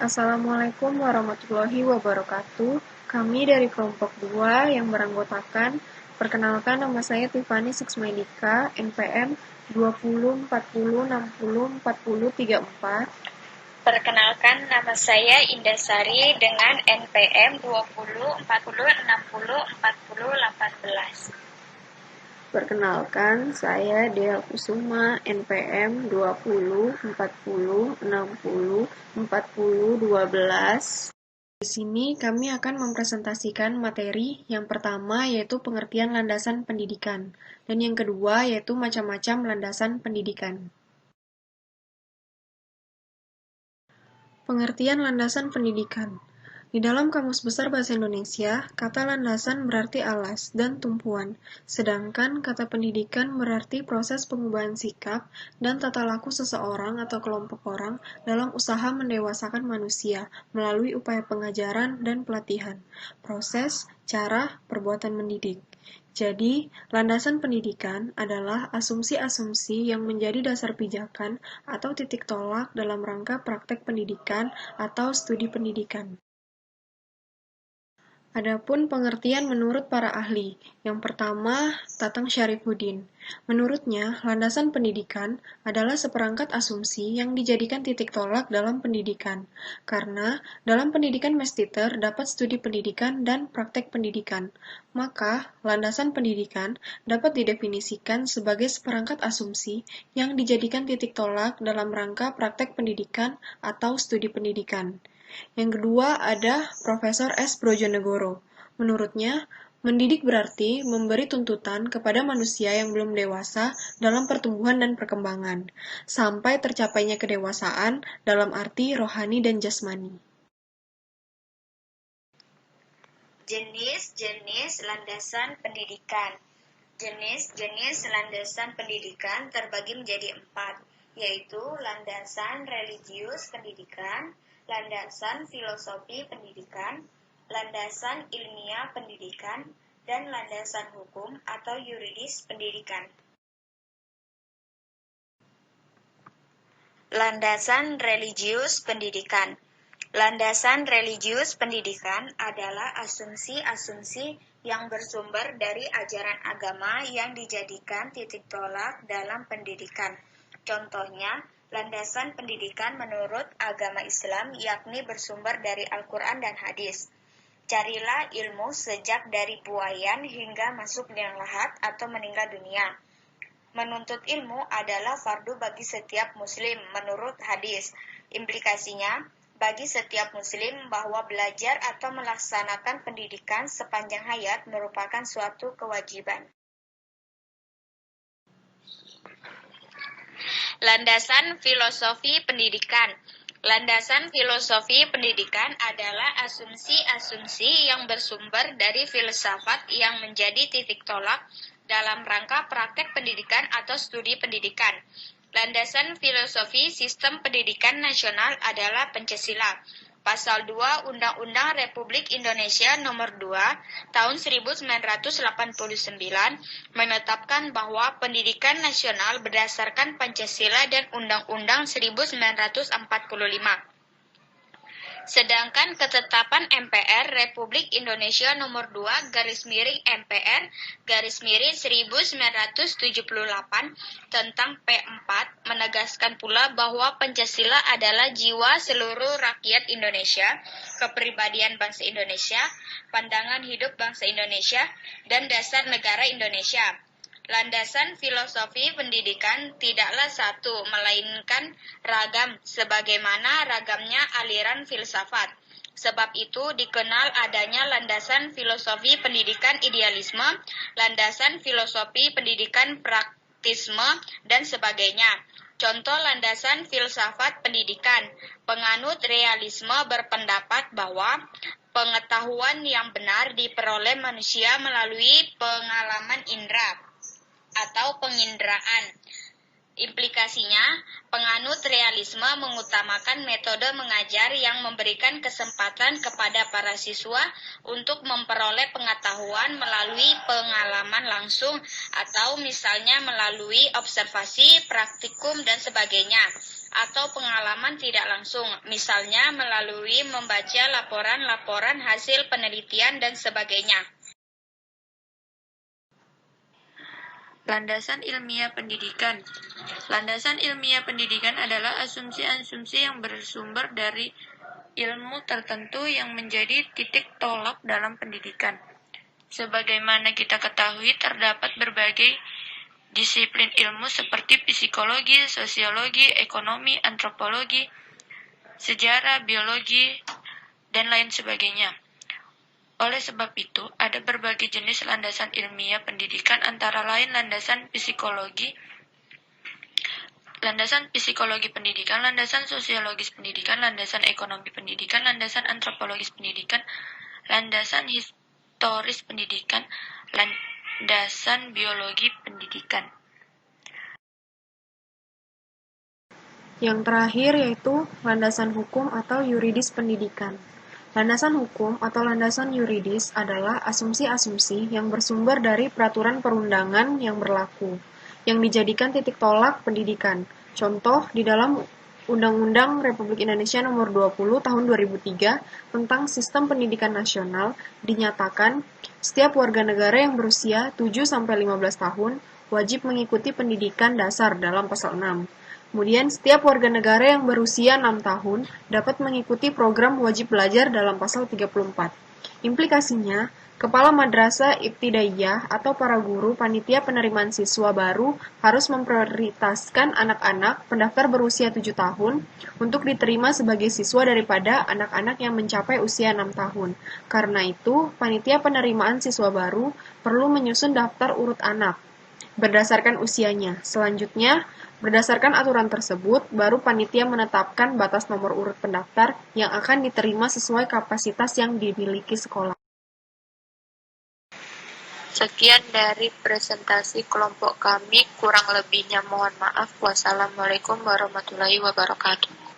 Assalamualaikum warahmatullahi wabarakatuh. Kami dari kelompok 2 yang beranggotakan, perkenalkan nama saya Tiffany Suksmaidika, NPM 2040604034. Perkenalkan, nama saya Indasari dengan NPM 2040604018. Perkenalkan, saya Dea Kusuma, NPM 2040604012. Di sini kami akan mempresentasikan materi yang pertama yaitu pengertian landasan pendidikan, dan yang kedua yaitu macam-macam landasan pendidikan. Pengertian landasan pendidikan. Di dalam Kamus Besar Bahasa Indonesia, kata landasan berarti alas dan tumpuan, sedangkan kata pendidikan berarti proses pengubahan sikap dan tata laku seseorang atau kelompok orang dalam usaha mendewasakan manusia melalui upaya pengajaran dan pelatihan, proses, cara, perbuatan mendidik. Jadi, landasan pendidikan adalah asumsi-asumsi yang menjadi dasar pijakan atau titik tolak dalam rangka praktek pendidikan atau studi pendidikan. Adapun pengertian menurut para ahli. Yang pertama, Tatang Syarifuddin. Menurutnya, landasan pendidikan adalah seperangkat asumsi yang dijadikan titik tolak dalam pendidikan. Karena dalam pendidikan mesti terdapat studi pendidikan dan praktek pendidikan. Maka, landasan pendidikan dapat didefinisikan sebagai seperangkat asumsi yang dijadikan titik tolak dalam rangka praktek pendidikan atau studi pendidikan. Yang kedua ada Profesor S. Brojonegoro. Menurutnya, mendidik berarti memberi tuntutan kepada manusia yang belum dewasa dalam pertumbuhan dan perkembangan, sampai tercapainya kedewasaan dalam arti rohani dan jasmani. Jenis-jenis landasan pendidikan. Jenis-jenis landasan pendidikan terbagi menjadi 4, yaitu landasan religius pendidikan, landasan filosofi pendidikan, landasan ilmiah pendidikan, dan landasan hukum atau yuridis pendidikan. Landasan religius pendidikan. Landasan religius pendidikan adalah asumsi-asumsi yang bersumber dari ajaran agama yang dijadikan titik tolak dalam pendidikan. Contohnya, landasan pendidikan menurut agama Islam yakni bersumber dari Al-Quran dan hadis. Carilah ilmu sejak dari buayan hingga masuk liang lahat atau meninggal dunia. Menuntut ilmu adalah fardu bagi setiap muslim menurut hadis. Implikasinya, bagi setiap muslim bahwa belajar atau melaksanakan pendidikan sepanjang hayat merupakan suatu kewajiban. Landasan filosofi pendidikan. Landasan filosofi pendidikan adalah asumsi-asumsi yang bersumber dari filsafat yang menjadi titik tolak dalam rangka praktek pendidikan atau studi pendidikan. Landasan filosofi sistem pendidikan nasional adalah Pancasila. Pasal 2 Undang-Undang Republik Indonesia Nomor 2 Tahun 1989 menetapkan bahwa pendidikan nasional berdasarkan Pancasila dan Undang-Undang 1945. Sedangkan ketetapan MPR Republik Indonesia Nomor 2 MPR 1978 tentang P4 menegaskan pula bahwa Pancasila adalah jiwa seluruh rakyat Indonesia, kepribadian bangsa Indonesia, pandangan hidup bangsa Indonesia, dan dasar negara Indonesia. Landasan filosofi pendidikan tidaklah satu, melainkan ragam, sebagaimana ragamnya aliran filsafat. Sebab itu dikenal adanya landasan filosofi pendidikan idealisme, landasan filosofi pendidikan praktisme, dan sebagainya. Contoh landasan filsafat pendidikan, penganut realisme berpendapat bahwa pengetahuan yang benar diperoleh manusia melalui pengalaman indera atau penginderaan. Implikasinya, penganut realisme mengutamakan metode mengajar yang memberikan kesempatan kepada para siswa untuk memperoleh pengetahuan melalui pengalaman langsung atau misalnya melalui observasi, praktikum, dan sebagainya. atau pengalaman tidak langsung, misalnya melalui membaca laporan-laporan hasil penelitian dan sebagainya. Landasan ilmiah pendidikan. Landasan ilmiah pendidikan adalah asumsi-asumsi yang bersumber dari ilmu tertentu yang menjadi titik tolak dalam pendidikan. Sebagaimana kita ketahui, terdapat berbagai disiplin ilmu seperti psikologi, sosiologi, ekonomi, antropologi, sejarah, biologi, dan lain sebagainya. Oleh sebab itu, ada berbagai jenis landasan ilmiah pendidikan, antara lain landasan psikologi pendidikan, landasan sosiologis pendidikan, landasan ekonomi pendidikan, landasan antropologis pendidikan, landasan historis pendidikan, landasan biologi pendidikan. Yang terakhir yaitu landasan hukum atau yuridis pendidikan. Landasan hukum atau landasan yuridis adalah asumsi-asumsi yang bersumber dari peraturan perundangan yang berlaku, yang dijadikan titik tolak pendidikan. Contoh, di dalam Undang-Undang Republik Indonesia Nomor 20 Tahun 2003 tentang Sistem Pendidikan Nasional dinyatakan setiap warga negara yang berusia 7-15 tahun wajib mengikuti pendidikan dasar dalam pasal 6. Kemudian, setiap warga negara yang berusia 6 tahun dapat mengikuti program wajib belajar dalam pasal 34. Implikasinya, Kepala Madrasah Ibtidaiyah atau para guru panitia penerimaan siswa baru harus memprioritaskan anak-anak pendaftar berusia 7 tahun untuk diterima sebagai siswa daripada anak-anak yang mencapai usia 6 tahun. Karena itu, panitia penerimaan siswa baru perlu menyusun daftar urut anak berdasarkan usianya. Selanjutnya, berdasarkan aturan tersebut, baru panitia menetapkan batas nomor urut pendaftar yang akan diterima sesuai kapasitas yang dimiliki sekolah. Sekian dari presentasi kelompok kami, kurang lebihnya mohon maaf. Wassalamualaikum warahmatullahi wabarakatuh.